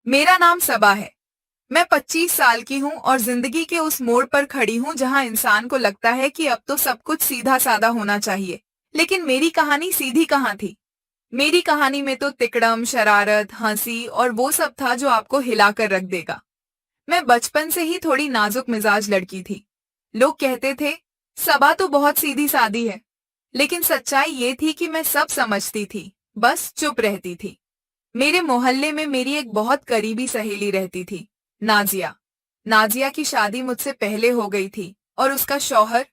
मेरा नाम सबा है। मैं 25 साल की हूँ और जिंदगी के उस मोड़ पर खड़ी हूँ जहाँ इंसान को लगता है कि अब तो सब कुछ सीधा साधा होना चाहिए। लेकिन मेरी कहानी सीधी कहाँ थी। मेरी कहानी में तो तिकड़म, शरारत, हंसी और वो सब था जो आपको हिलाकर रख देगा। मैं बचपन से ही थोड़ी नाजुक मिजाज लड़की थी। लोग कहते थे सबा तो बहुत सीधी सादी है, लेकिन सच्चाई ये थी कि मैं सब समझती थी, बस चुप रहती थी। मेरे मोहल्ले में मेरी एक बहुत करीबी सहेली रहती थी, नाजिया। नाजिया की शादी मुझसे पहले हो गई थी और उसका शौहर,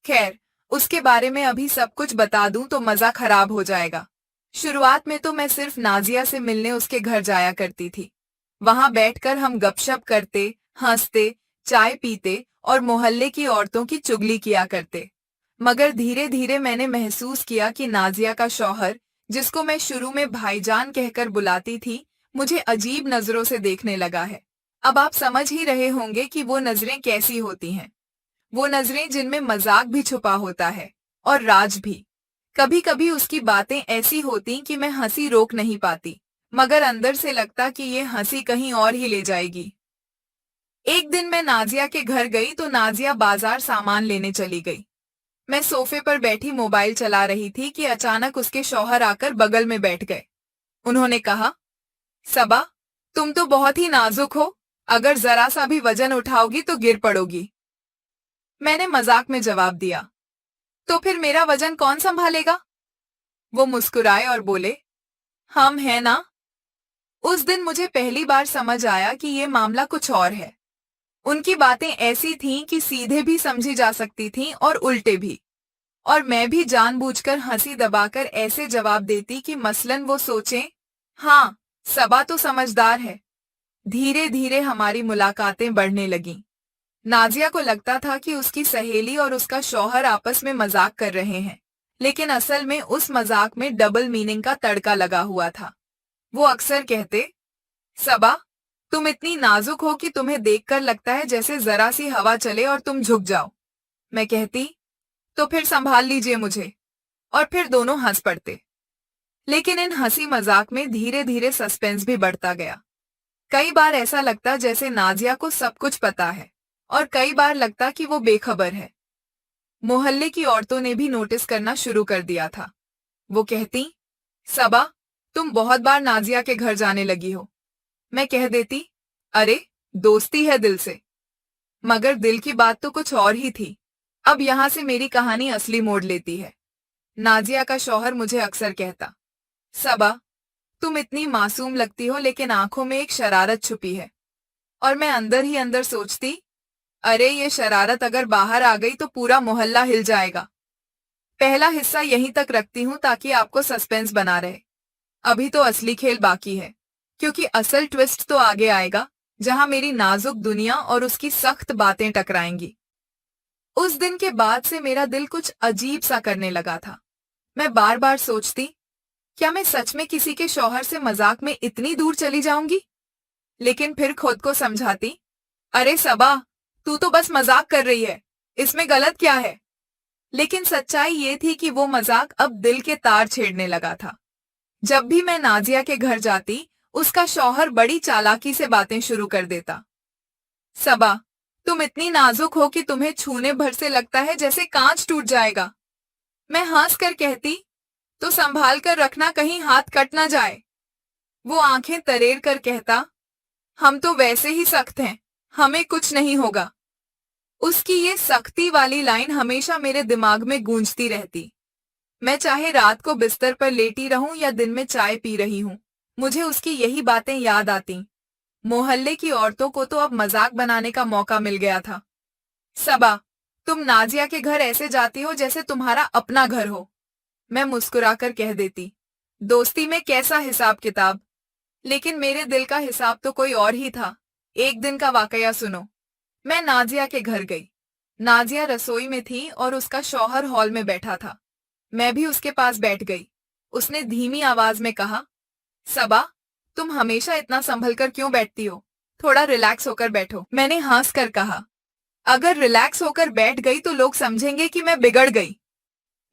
खैर, उसके बारे में अभी सब कुछ बता दूं तो मजा खराब हो जाएगा। शुरुआत में तो मैं सिर्फ नाजिया से मिलने उसके घर जाया करती थी। वहां बैठकर हम गपशप करते, हंसते, चाय पीते और मोहल्ले की औरतों की चुगली किया करते। मगर धीरे धीरे मैंने महसूस किया कि नाजिया का शौहर, जिसको मैं शुरू में भाईजान कहकर बुलाती थी, मुझे अजीब नजरों से देखने लगा है। अब आप समझ ही रहे होंगे कि वो नजरें कैसी होती हैं। वो नजरें जिनमें मजाक भी छुपा होता है और राज भी। कभी कभी उसकी बातें ऐसी होती कि मैं हंसी रोक नहीं पाती, मगर अंदर से लगता कि ये हंसी कहीं और ही ले जाएगी। एक दिन मैं नाजिया के घर गई तो नाजिया बाजार सामान लेने चली गई। मैं सोफे पर बैठी मोबाइल चला रही थी कि अचानक उसके शौहर आकर बगल में बैठ गए। उन्होंने कहा, सबा, तुम तो बहुत ही नाजुक हो, अगर जरा सा भी वजन उठाओगी तो गिर पड़ोगी। मैंने मजाक में जवाब दिया, तो फिर मेरा वजन कौन संभालेगा? वो मुस्कुराए और बोले, हम हैं ना। उस दिन मुझे पहली बार समझ आया कि ये मामला कुछ और है। उनकी बातें ऐसी थीं कि सीधे भी समझी जा सकती थीं और उल्टे भी। और मैं भी जानबूझकर हंसी दबाकर ऐसे जवाब देती कि मसलन वो सोचें, हाँ, सबा तो समझदार है। धीरे धीरे हमारी मुलाकातें बढ़ने लगीं। नाजिया को लगता था कि उसकी सहेली और उसका शौहर आपस में मजाक कर रहे हैं, लेकिन असल में उस मजाक में डबल मीनिंग का तड़का लगा हुआ था। वो अक्सर कहते, सबा, तुम इतनी नाजुक हो कि तुम्हें देखकर लगता है जैसे जरा सी हवा चले और तुम झुक जाओ। मैं कहती, तो फिर संभाल लीजिए मुझे। और फिर दोनों हंस पड़ते। लेकिन इन हंसी मजाक में धीरे धीरे सस्पेंस भी बढ़ता गया। कई बार ऐसा लगता जैसे नाजिया को सब कुछ पता है, और कई बार लगता कि वो बेखबर है। मोहल्ले की औरतों ने भी नोटिस करना शुरू कर दिया था। वो कहती, सबा, तुम बहुत बार नाजिया के घर जाने लगी हो। मैं कह देती, अरे, दोस्ती है दिल से। मगर दिल की बात तो कुछ और ही थी। अब यहां से मेरी कहानी असली मोड़ लेती है। नाजिया का शौहर मुझे अक्सर कहता, सबा, तुम इतनी मासूम लगती हो लेकिन आंखों में एक शरारत छुपी है। और मैं अंदर ही अंदर सोचती, अरे ये शरारत अगर बाहर आ गई तो पूरा मोहल्ला हिल जाएगा। पहला हिस्सा यहीं तक रखती हूँ ताकि आपको सस्पेंस बना रहे। अभी तो असली खेल बाकी है, क्योंकि असल ट्विस्ट तो आगे आएगा, जहां मेरी नाजुक दुनिया और उसकी सख्त बातें टकराएंगी। उस दिन के बाद से मेरा दिल कुछ अजीब सा करने लगा था। मैं बार बार सोचती, क्या मैं सच में किसी के शौहर से मजाक में इतनी दूर चली जाऊंगी? लेकिन फिर खुद को समझाती, अरे सबा, तू तो बस मजाक कर रही है, इसमें गलत क्या है? लेकिन सच्चाई ये थी कि वो मजाक अब दिल के तार छेड़ने लगा था। जब भी मैं नाजिया के घर जाती, उसका शौहर बड़ी चालाकी से बातें शुरू कर देता। सबा, तुम इतनी नाजुक हो कि तुम्हें छूने भर से लगता है जैसे कांच टूट जाएगा। मैं हंस कर कहती, तो संभाल कर रखना, कहीं हाथ कट ना जाए। वो आंखें तरेर कर कहता, हम तो वैसे ही सख्त हैं, हमें कुछ नहीं होगा। उसकी ये सख्ती वाली लाइन हमेशा मेरे दिमाग में गूंजती रहती। मैं चाहे रात को बिस्तर पर लेटी रहूं या दिन में चाय पी रही हूं, मुझे उसकी यही बातें याद आती। मोहल्ले की औरतों को तो अब मजाक बनाने का मौका मिल गया था। सबा, तुम नाजिया के घर ऐसे जाती हो जैसे तुम्हारा अपना घर हो। मैं मुस्कुराकर कह देती, दोस्ती में कैसा हिसाब किताब। लेकिन मेरे दिल का हिसाब तो कोई और ही था। एक दिन का वाकया सुनो। मैं नाजिया के घर गई। नाजिया रसोई में थी और उसका शौहर हॉल में बैठा था। मैं भी उसके पास बैठ गई। उसने धीमी आवाज में कहा, सबा, तुम हमेशा इतना संभल कर क्यों बैठती हो? थोड़ा रिलैक्स होकर बैठो। मैंने हंस कर कहा, अगर रिलैक्स होकर बैठ गई तो लोग समझेंगे कि मैं बिगड़ गई।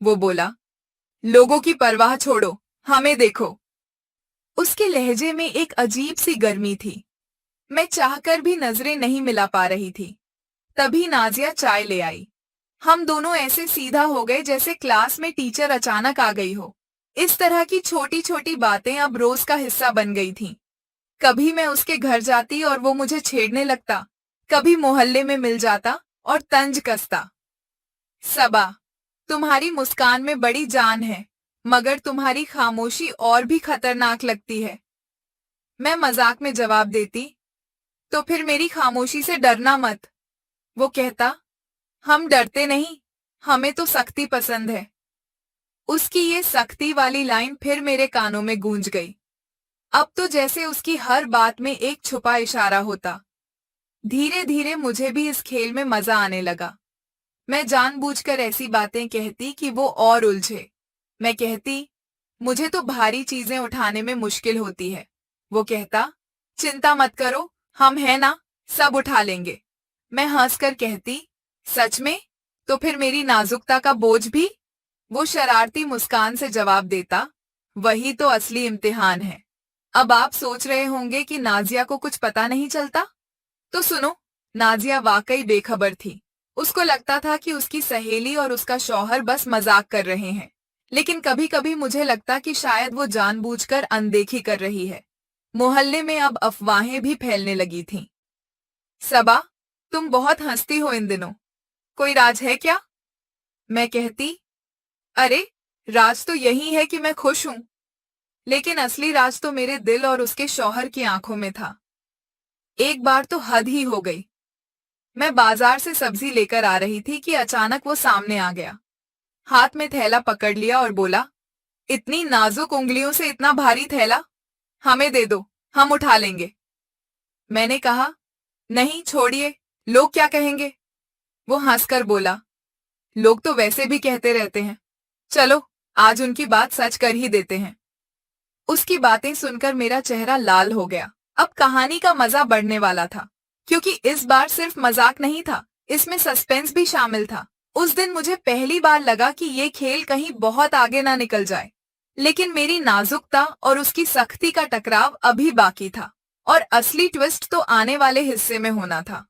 वो बोला, लोगों की परवाह छोड़ो, हमें देखो। उसके लहजे में एक अजीब सी गर्मी थी। मैं चाहकर भी नजरें नहीं मिला पा रही थी। तभी नाजिया चाय ले आई। हम दोनों ऐसे सीधा हो गए जैसे क्लास में टीचर अचानक आ गई हो। इस तरह की छोटी छोटी बातें अब रोज का हिस्सा बन गई थीं। कभी मैं उसके घर जाती और वो मुझे छेड़ने लगता, कभी मोहल्ले में मिल जाता और तंज कसता। सबा, तुम्हारी मुस्कान में बड़ी जान है, मगर तुम्हारी खामोशी और भी खतरनाक लगती है। मैं मजाक में जवाब देती, तो फिर मेरी खामोशी से डरना मत। वो कहता, हम डरते नहीं, हमें तो सख्ती पसंद है। उसकी ये सख्ती वाली लाइन फिर मेरे कानों में गूंज गई। अब तो जैसे उसकी हर बात में एक छुपा इशारा होता। धीरे धीरे मुझे भी इस खेल में मजा आने लगा। मैं जानबूझकर ऐसी बातें कहती कि वो और उलझे। मैं कहती, मुझे तो भारी चीजें उठाने में मुश्किल होती है। वो कहता, चिंता मत करो, हम हैं ना, सब उठा लेंगे। मैं हंसकर कहती, सच में? तो फिर मेरी नाजुकता का बोझ भी? वो शरारती मुस्कान से जवाब देता, वही तो असली इम्तिहान है। अब आप सोच रहे होंगे कि नाजिया को कुछ पता नहीं चलता? तो सुनो, नाजिया वाकई बेखबर थी। उसको लगता था कि उसकी सहेली और उसका शौहर बस मजाक कर रहे हैं। लेकिन कभी कभी मुझे लगता कि शायद वो जानबूझकर अनदेखी कर रही है। मोहल्ले में अब अफवाहें भी फैलने लगी थीं। सबा, तुम बहुत हंसती हो इन दिनों, कोई राज है क्या? मैं कहती, अरे, राज तो यही है कि मैं खुश हूं। लेकिन असली राज तो मेरे दिल और उसके शौहर की आंखों में था। एक बार तो हद ही हो गई। मैं बाजार से सब्जी लेकर आ रही थी कि अचानक वो सामने आ गया। हाथ में थैला पकड़ लिया और बोला, इतनी नाजुक उंगलियों से इतना भारी थैला? हमें दे दो, हम उठा लेंगे। मैंने कहा, नहीं छोड़िए, लोग क्या कहेंगे? वो हंसकर बोला, लोग तो वैसे भी कहते रहते हैं, चलो आज उनकी बात सच कर ही देते हैं। उसकी बातें सुनकर मेरा चेहरा लाल हो गया। अब कहानी का मजा बढ़ने वाला था, क्योंकि इस बार सिर्फ मजाक नहीं था, इसमें सस्पेंस भी शामिल था। उस दिन मुझे पहली बार लगा कि ये खेल कहीं बहुत आगे ना निकल जाए। लेकिन मेरी नाजुकता और उसकी सख्ती का टकराव अभी बाकी था, और असली ट्विस्ट तो आने वाले हिस्से में होना था।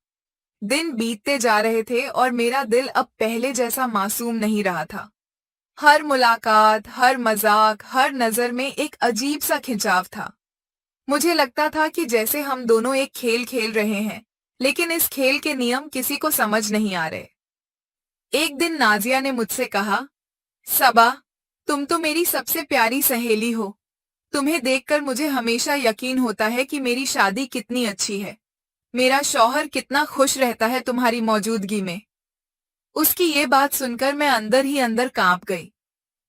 दिन बीतते जा रहे थे और मेरा दिल अब पहले जैसा मासूम नहीं रहा था। हर मुलाकात, हर मजाक, हर नजर में एक अजीब सा खिंचाव था। मुझे लगता था कि जैसे हम दोनों एक खेल खेल रहे हैं, लेकिन इस खेल के नियम किसी को समझ नहीं आ रहे। एक दिन नाजिया ने मुझसे कहा, सबा, तुम तो मेरी सबसे प्यारी सहेली हो। तुम्हें देखकर मुझे हमेशा यकीन होता है कि मेरी शादी कितनी अच्छी है। मेरा शौहर कितना खुश रहता है तुम्हारी मौजूदगी में। उसकी ये बात सुनकर मैं अंदर ही अंदर कांप गई।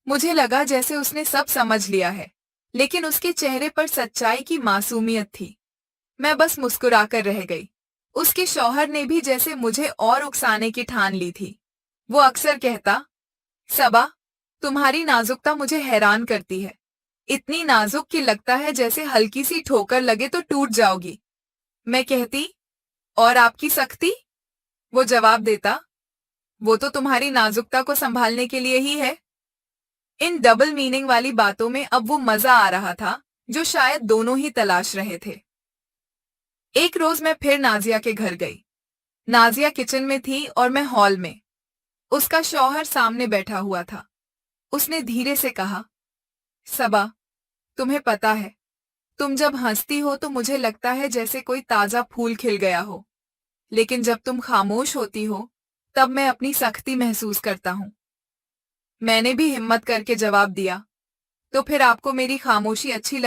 मुझे लगा जैसे उसने सब समझ लिया है, लेकिन उसके चेहरे पर सच्चाई की मासूमियत थी। मैं बस मुस्कुराकर रह गई। उसके शौहर ने भी जैसे मुझे और उकसाने की ठान ली थी। वो अक्सर कहता, सबा, तुम्हारी नाजुकता मुझे हैरान करती है। इतनी नाजुक कि लगता है जैसे हल्की सी ठोकर लगे तो टूट जाओगी। मैं कहती, और आपकी सख्ती? वो जवाब देता, वो तो तुम्हारी नाजुकता को संभालने के लिए ही है। इन डबल मीनिंग वाली बातों में अब वो मजा आ रहा था जो शायद दोनों ही तलाश रहे थे। एक रोज मैं फिर नाजिया के घर गई। नाजिया किचन में थी और मैं हॉल में। उसका शौहर सामने बैठा हुआ था। उसने धीरे से कहा, सबा, तुम्हें पता है, तुम जब हंसती हो तो मुझे लगता है जैसे कोई ताजा फूल खिल गया हो। लेकिन जब तुम खामोश होती हो, तब मैं अपनी सख्ती महसूस करता हूं। मैंने भी हिम्मत करके जवाब दिया, तो फिर आपको मेरी खामोशी अच्छी